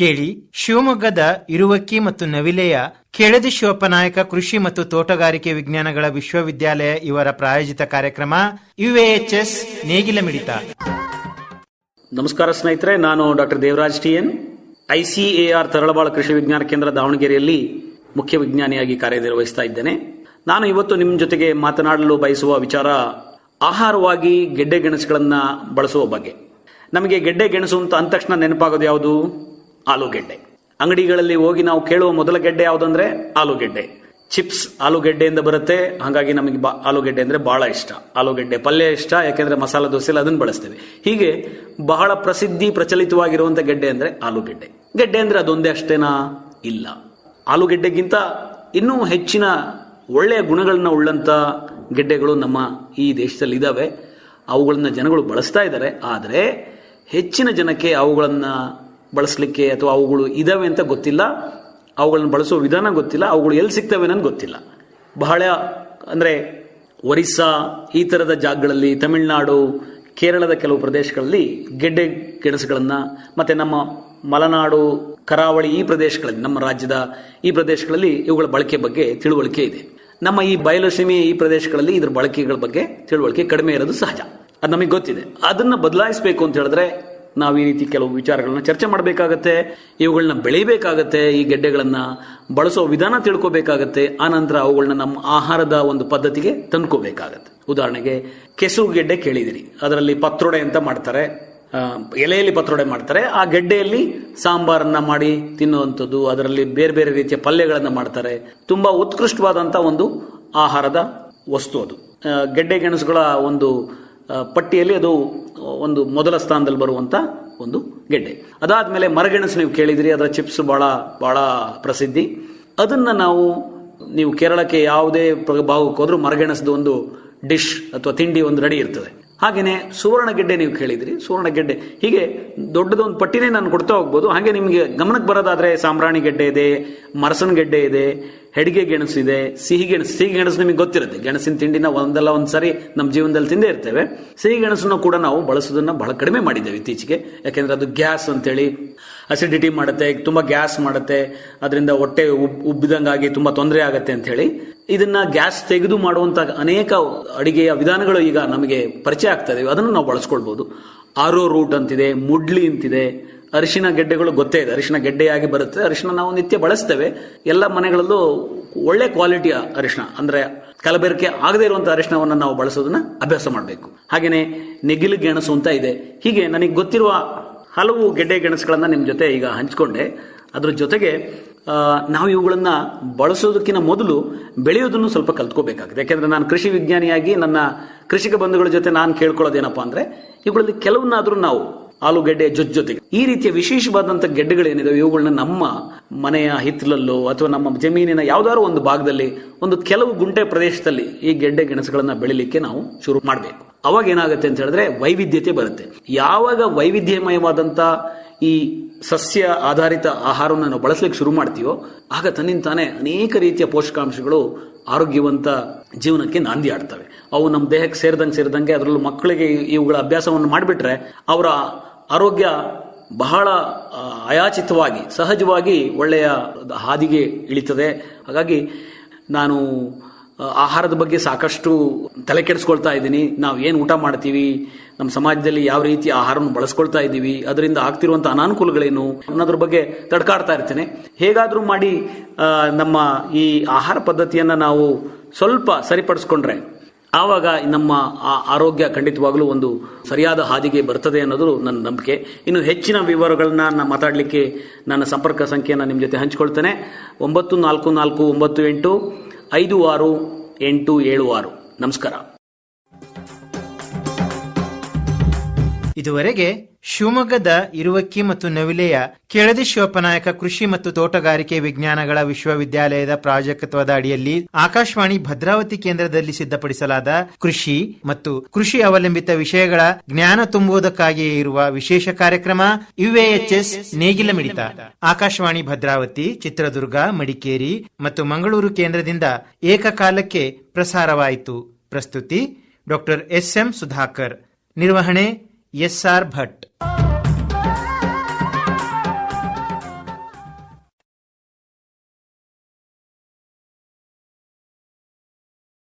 ಕೇಳಿ ಶಿವಮೊಗ್ಗದ ಇರುವಕ್ಕಿ ಮತ್ತು ನವಿಲೆಯ ಕೆಳದಿ ಶಿವಪ್ಪನಾಯಕ ಕೃಷಿ ಮತ್ತು ತೋಟಗಾರಿಕೆ ವಿಜ್ಞಾನಗಳ ವಿಶ್ವವಿದ್ಯಾಲಯ ಇವರ ಪ್ರಾಯೋಜಿತ ಕಾರ್ಯಕ್ರಮ UAHS ನೇಗಿಲ ಮಿಡಿತ. ನಮಸ್ಕಾರ ಸ್ನೇಹಿತರೆ, ನಾನು doctor Devaraj TN, ICAR Taralabalu ಕೃಷಿ ವಿಜ್ಞಾನ ಕೇಂದ್ರ ದಾವಣಗೆರೆಯಲ್ಲಿ ಮುಖ್ಯ ವಿಜ್ಞಾನಿಯಾಗಿ ಕಾರ್ಯನಿರ್ವಹಿಸ್ತಾ ಇದ್ದೇನೆ. ನಾನು ಇವತ್ತು ನಿಮ್ಮ ಜೊತೆಗೆ ಮಾತನಾಡಲು ಬಯಸುವ ವಿಚಾರ ಆಹಾರವಾಗಿ ಗೆಡ್ಡೆ ಗೆಣಸುಗಳನ್ನ ಬಳಸುವ ಬಗ್ಗೆ. ನಮಗೆ ಗೆಡ್ಡೆ ಗೆಣಸು ಅಂತ ಅಂದ ತಕ್ಷಣ ನೆನಪಾಗೋದು ಯಾವುದು? ಆಲೂಗೆಡ್ಡೆ. ಅಂಗಡಿಗಳಲ್ಲಿ ಹೋಗಿ ನಾವು ಕೇಳುವ ಮೊದಲ ಗೆಡ್ಡೆ ಯಾವುದಂದ್ರೆ ಆಲೂಗೆಡ್ಡೆ. ಚಿಪ್ಸ್ ಆಲೂಗೆಡ್ಡೆಯಿಂದ ಬರುತ್ತೆ, ಹಾಗಾಗಿ ನಮಗೆ ಆಲೂಗೆಡ್ಡೆ ಅಂದ್ರೆ ಬಹಳ ಇಷ್ಟ. ಆಲೂಗೆಡ್ಡೆ ಪಲ್ಯ ಇಷ್ಟ, ಯಾಕೆಂದ್ರೆ ಮಸಾಲ ದೋಸೆಯಲ್ಲಿ ಅದನ್ನು ಬಳಸ್ತೇವೆ. ಹೀಗೆ ಬಹಳ ಪ್ರಚಲಿತವಾಗಿರುವಂತ ಗೆಡ್ಡೆ ಅಂದ್ರೆ ಆಲೂಗೆಡ್ಡೆ. ಗೆಡ್ಡೆ ಅಂದ್ರೆ ಅದೊಂದೇ ಅಷ್ಟೇನಾ? ಇಲ್ಲ. ಆಲೂಗೆಡ್ಡೆಗಿಂತ ಇನ್ನೂ ಹೆಚ್ಚಿನ ಒಳ್ಳೆಯ ಗುಣಗಳನ್ನ ಉಳ್ಳಂತ ಗೆಡ್ಡೆಗಳು ನಮ್ಮ ಈ ದೇಶದಲ್ಲಿ ಇದಾವೆ. ಅವುಗಳನ್ನ ಜನಗಳು ಬಳಸ್ತಾ ಇದ್ದಾರೆ. ಆದರೆ ಹೆಚ್ಚಿನ ಜನಕ್ಕೆ ಅವುಗಳನ್ನ ಬಳಸಲಿಕ್ಕೆ ಅಥವಾ ಅವುಗಳು ಇದಾವೆ ಅಂತ ಗೊತ್ತಿಲ್ಲ, ಅವುಗಳನ್ನ ಬಳಸೋ ವಿಧಾನ ಗೊತ್ತಿಲ್ಲ, ಅವುಗಳು ಎಲ್ಲಿ ಸಿಗ್ತವೆ ಅನ್ನೋದು ಗೊತ್ತಿಲ್ಲ. ಬಹಳ ಅಂದ್ರೆ ಒರಿಸ್ಸಾ ಈ ತರದ ಜಾಗಗಳಲ್ಲಿ, ತಮಿಳುನಾಡು, ಕೇರಳದ ಕೆಲವು ಪ್ರದೇಶಗಳಲ್ಲಿ ಗೆಡ್ಡೆ ಗೆಣಸುಗಳನ್ನ, ಮತ್ತೆ ನಮ್ಮ ಮಲೆನಾಡು, ಕರಾವಳಿ ಈ ಪ್ರದೇಶಗಳಲ್ಲಿ, ನಮ್ಮ ರಾಜ್ಯದ ಈ ಪ್ರದೇಶಗಳಲ್ಲಿ ಇವುಗಳ ಬಳಕೆ ಬಗ್ಗೆ ತಿಳುವಳಿಕೆ ಇದೆ. ನಮ್ಮ ಈ ಬಯಲುಸೀಮೆ ಈ ಪ್ರದೇಶಗಳಲ್ಲಿ ಇದರ ಬಳಕೆಗಳ ಬಗ್ಗೆ ತಿಳುವಳಿಕೆ ಕಡಿಮೆ ಇರೋದು ಸಹಜ, ಅದು ನಮಗೆ ಗೊತ್ತಿದೆ. ಅದನ್ನ ಬದಲಾಯಿಸಬೇಕು ಅಂತ ಹೇಳಿದ್ರೆ ನಾವು ಈ ರೀತಿ ಕೆಲವು ವಿಚಾರಗಳನ್ನ ಚರ್ಚೆ ಮಾಡಬೇಕಾಗತ್ತೆ, ಇವುಗಳನ್ನ ಬೆಳಿಬೇಕಾಗತ್ತೆ, ಈ ಗೆಡ್ಡೆಗಳನ್ನ ಬಳಸೋ ವಿಧಾನ ತಿಳ್ಕೋಬೇಕಾಗತ್ತೆ. ಆನಂತರ ಅವುಗಳನ್ನ ನಮ್ಮ ಆಹಾರದ ಒಂದು ಪದ್ಧತಿಗೆ ತಂದ್ಕೋಬೇಕಾಗತ್ತೆ. ಉದಾಹರಣೆಗೆ ಕೆಸುರು ಗೆಡ್ಡೆ ಕೇಳಿದಿರಿ, ಅದರಲ್ಲಿ ಪತ್ರೊಡೆ ಅಂತ ಮಾಡ್ತಾರೆ, ಎಲೆಯಲ್ಲಿ ಪತ್ರೊಡೆ ಮಾಡ್ತಾರೆ. ಆ ಗೆಡ್ಡೆಯಲ್ಲಿ ಸಾಂಬಾರನ್ನ ಮಾಡಿ ತಿನ್ನುವಂಥದ್ದು, ಅದರಲ್ಲಿ ಬೇರೆ ಬೇರೆ ರೀತಿಯ ಪಲ್ಯಗಳನ್ನ ಮಾಡ್ತಾರೆ. ತುಂಬಾ ಉತ್ಕೃಷ್ಟವಾದಂತ ಒಂದು ಆಹಾರದ ವಸ್ತು ಅದು. ಗೆಡ್ಡೆ ಗೆಣಸುಗಳ ಒಂದು ಪಟ್ಟಿಯಲ್ಲಿ ಅದು ಒಂದು ಮೊದಲ ಸ್ಥಾನದಲ್ಲಿ ಬರುವಂತ ಒಂದು ಗೆಡ್ಡೆ. ಅದಾದ್ಮೇಲೆ ಮರಗೆಣಸು ನೀವು ಕೇಳಿದಿರಿ, ಅದರ ಚಿಪ್ಸ್ ಬಹಳ ಬಹಳ ಪ್ರಸಿದ್ಧಿ. ಅದನ್ನ ನೀವು ಕೇರಳಕ್ಕೆ ಯಾವುದೇ ಭಾಗಕ್ಕೆ ಹೋದ್ರೂ ಮರಗೆಣಸದ ಒಂದು ಡಿಶ್ ಅಥವಾ ತಿಂಡಿ ಒಂದು ರೆಡಿ ಇರ್ತದೆ. ಹಾಗೇನೆ ಸುವರ್ಣಗೆಡ್ಡೆ ನೀವು ಕೇಳಿದ್ರಿ, ಸುವರ್ಣಗೆಡ್ಡೆ. ಹೀಗೆ ದೊಡ್ಡದೊಂದು ಪಟ್ಟಿನೇ ನಾನು ಕೊಡ್ತಾ ಹೋಗ್ಬೋದು. ಹಾಗೆ ನಿಮಗೆ ಗಮನಕ್ಕೆ ಬರೋದಾದ್ರೆ ಸಾಂಬ್ರಾಣಿ ಗೆಡ್ಡೆ ಇದೆ, ಮರಸನ ಗೆಡ್ಡೆ ಇದೆ, ಹೆಡಿಗೆ ಗೆಣಸು ಇದೆ, ಸಿಹಿ ಗೆಣಸು ನಿಮಗೆ ಗೊತ್ತಿರುತ್ತೆ. ಗೆಣಸಿನ ತಿಂಡಿನ ಒಂದಲ್ಲ ಒಂದ್ಸರಿ ನಮ್ಮ ಜೀವನದಲ್ಲಿ ತಿಂದೇ ಇರ್ತೇವೆ. ಸಿಹಿ ಗೆಣಸನ್ನು ಕೂಡ ನಾವು ಬಳಸೋದನ್ನ ಬಹಳ ಕಡಿಮೆ ಮಾಡಿದ್ದೇವೆ ಇತ್ತೀಚೆಗೆ. ಯಾಕೆಂದ್ರೆ ಅದು ಗ್ಯಾಸ್ ಅಂತೇಳಿ ಅಸಿಡಿಟಿ ಮಾಡುತ್ತೆ, ತುಂಬಾ ಗ್ಯಾಸ್ ಮಾಡುತ್ತೆ, ಅದರಿಂದ ಹೊಟ್ಟೆ ಉಬ್ಬಿದಂಗಾಗಿ ತುಂಬಾ ತೊಂದರೆ ಆಗತ್ತೆ ಅಂತ ಹೇಳಿ ಇದನ್ನ ಗ್ಯಾಸ್ ತೆಗೆದು ಮಾಡುವಂತ ಅನೇಕ ಅಡಿಗೆಯ ವಿಧಾನಗಳು ಈಗ ನಮಗೆ ಪರಿಚಯ ಆಗ್ತಾ ಇದಾವೆ. ಅದನ್ನು ನಾವು ಬಳಸ್ಕೊಳ್ಬಹುದು. ಆರೋ ರೂಟ್ ಅಂತಿದೆ, ಮುಡ್ಲಿ ಅಂತಿದೆ. ಅರಿಶಿನ ಗೆಡ್ಡೆಗಳು ಗೊತ್ತೇ ಇದೆ, ಅರಿಶಿನ ಗೆಡ್ಡೆಯಾಗಿ ಬರುತ್ತೆ. ಅರಿಶಿನ ನಾವು ನಿತ್ಯ ಬಳಸ್ತೇವೆ. ಎಲ್ಲ ಮನೆಗಳಲ್ಲೂ ಒಳ್ಳೆ ಕ್ವಾಲಿಟಿಯ ಅರಿಶಿನ, ಅಂದ್ರೆ ಕಲಬೆರಕೆ ಆಗದೇ ಇರುವಂತಹ ಅರಿಶಿನವನ್ನ ನಾವು ಬಳಸೋದನ್ನ ಅಭ್ಯಾಸ ಮಾಡಬೇಕು. ಹಾಗೇನೆ ನೆಗಿಲು ಗೆಣಸು ಅಂತ ಇದೆ. ಹೀಗೆ ನನಗೆ ಗೊತ್ತಿರುವ ಹಲವು ಗೆಡ್ಡೆ ಗೆಣಸುಗಳನ್ನ ನಿಮ್ ಜೊತೆ ಈಗ ಹಂಚ್ಕೊಂಡೆ. ಅದ್ರ ಜೊತೆಗೆ ನಾವು ಇವುಗಳನ್ನ ಬಳಸೋದಕ್ಕಿಂತ ಮೊದಲು ಬೆಳೆಯೋದನ್ನು ಸ್ವಲ್ಪ ಕಲ್ತ್ಕೋಬೇಕಾಗಿದೆ. ಯಾಕೆಂದ್ರೆ ನಾನು ಕೃಷಿ ವಿಜ್ಞಾನಿಯಾಗಿ ನನ್ನ ಕೃಷಿಕ ಬಂಧುಗಳ ಜೊತೆ ನಾನು ಕೇಳ್ಕೊಳ್ಳೋದೇನಪ್ಪಾ ಅಂದ್ರೆ, ಇವುಗಳಲ್ಲಿ ಕೆಲವನ್ನಾದ್ರೂ ನಾವು ಆಲೂಗೆಡ್ಡೆ ಜೊತೆಗೆ ಈ ರೀತಿಯ ವಿಶೇಷವಾದಂತ ಗೆಡ್ಡೆಗಳೇನಿದೆ ಇವುಗಳನ್ನ ನಮ್ಮ ಮನೆಯ ಹಿತ್ತಲಲ್ಲೋ ಅಥವಾ ನಮ್ಮ ಜಮೀನಿನ ಯಾವ್ದಾದ್ರು ಒಂದು ಭಾಗದಲ್ಲಿ ಒಂದು ಕೆಲವು ಗುಂಟೆ ಪ್ರದೇಶದಲ್ಲಿ ಈ ಗೆಡ್ಡೆ ಗೆಣಸುಗಳನ್ನ ಬೆಳಿಲಿಕ್ಕೆ ನಾವು ಶುರು ಮಾಡಬೇಕು. ಅವಾಗ ಏನಾಗುತ್ತೆ ಅಂತ ಹೇಳಿದ್ರೆ ವೈವಿಧ್ಯತೆ ಬರುತ್ತೆ. ಯಾವಾಗ ವೈವಿಧ್ಯಮಯವಾದಂತ ಈ ಸಸ್ಯ ಆಧಾರಿತ ಆಹಾರವನ್ನು ನಾವು ಬಳಸಲಿಕ್ಕೆ ಶುರು ಮಾಡ್ತೀವೋ ಆಗ ತನ್ನಿಂತಾನೆ ಅನೇಕ ರೀತಿಯ ಪೋಷಕಾಂಶಗಳು ಆರೋಗ್ಯವಂತ ಜೀವನಕ್ಕೆ ನಾಂದಿ ಆಡ್ತವೆ. ಅವು ನಮ್ಮ ದೇಹಕ್ಕೆ ಸೇರಿದಂಗೆ ಅದರಲ್ಲೂ ಮಕ್ಕಳಿಗೆ ಇವುಗಳ ಅಭ್ಯಾಸವನ್ನು ಮಾಡಿಬಿಟ್ರೆ ಅವರ ಆರೋಗ್ಯ ಬಹಳ ಅಯಾಚಿತವಾಗಿ ಸಹಜವಾಗಿ ಒಳ್ಳೆಯ ಹಾದಿಗೆ ಇಳಿತದೆ. ಹಾಗಾಗಿ ನಾನು ಆಹಾರದ ಬಗ್ಗೆ ಸಾಕಷ್ಟು ತಲೆ ಕೆಡಿಸ್ಕೊಳ್ತಾ ಇದ್ದೀನಿ. ನಾವು ಏನು ಊಟ ಮಾಡ್ತೀವಿ, ನಮ್ಮ ಸಮಾಜದಲ್ಲಿ ಯಾವ ರೀತಿ ಆಹಾರವನ್ನು ಬಳಸ್ಕೊಳ್ತಾ ಇದ್ದೀವಿ, ಅದರಿಂದ ಆಗ್ತಿರುವಂತ ಅನಾನುಕೂಲಗಳೇನು ಅನ್ನೋದ್ರ ಬಗ್ಗೆ ತಡ್ಕಾಡ್ತಾ ಇರ್ತೇನೆ. ಹೇಗಾದ್ರೂ ಮಾಡಿ ನಮ್ಮ ಈ ಆಹಾರ ಪದ್ಧತಿಯನ್ನ ನಾವು ಸ್ವಲ್ಪ ಸರಿಪಡಿಸ್ಕೊಂಡ್ರೆ ಆವಾಗ ನಮ್ಮ ಆರೋಗ್ಯ ಖಂಡಿತವಾಗ್ಲೂ ಒಂದು ಸರಿಯಾದ ಹಾದಿಗೆ ಬರ್ತದೆ ಅನ್ನೋದು ನನ್ನ ನಂಬಿಕೆ. ಇನ್ನು ಹೆಚ್ಚಿನ ವಿವರಗಳನ್ನ ಮಾತಾಡಲಿಕ್ಕೆ ನನ್ನ ಸಂಪರ್ಕ ಸಂಖ್ಯೆಯನ್ನು ನಿಮ್ಮ ಜೊತೆ ಹಂಚಿಕೊಳ್ತೇನೆ. 9498568876. ನಮಸ್ಕಾರ. ಇದುವರೆಗೆ ಶಿವಮೊಗ್ಗದ ಇರುವಕ್ಕಿ ಮತ್ತು ನವಿಲೆಯ ಕೆಳದಿ ಶಿವಪ್ಪನಾಯಕ ಕೃಷಿ ಮತ್ತು ತೋಟಗಾರಿಕೆ ವಿಜ್ಞಾನಗಳ ವಿಶ್ವವಿದ್ಯಾಲಯದ ಪ್ರಾಜೆಕ್ಟ್ವದ ಅಡಿಯಲ್ಲಿ ಆಕಾಶವಾಣಿ ಭದ್ರಾವತಿ ಕೇಂದ್ರದಲ್ಲಿ ಸಿದ್ಧಪಡಿಸಲಾದ ಕೃಷಿ ಮತ್ತು ಕೃಷಿ ಅವಲಂಬಿತ ವಿಷಯಗಳ ಜ್ಞಾನ ತುಂಬುವುದಕ್ಕಾಗಿಯೇ ಇರುವ ವಿಶೇಷ ಕಾರ್ಯಕ್ರಮ UAHS ನೇಗಿಲ ಮಿಡಿತ ಆಕಾಶವಾಣಿ ಭದ್ರಾವತಿ, ಚಿತ್ರದುರ್ಗ, ಮಡಿಕೇರಿ ಮತ್ತು ಮಂಗಳೂರು ಕೇಂದ್ರದಿಂದ ಏಕಕಾಲಕ್ಕೆ ಪ್ರಸಾರವಾಯಿತು. ಪ್ರಸ್ತುತಿ ಡಾಕ್ಟರ್ SM ಸುಧಾಕರ್. ನಿರ್ವಹಣೆ SR ಭಟ್.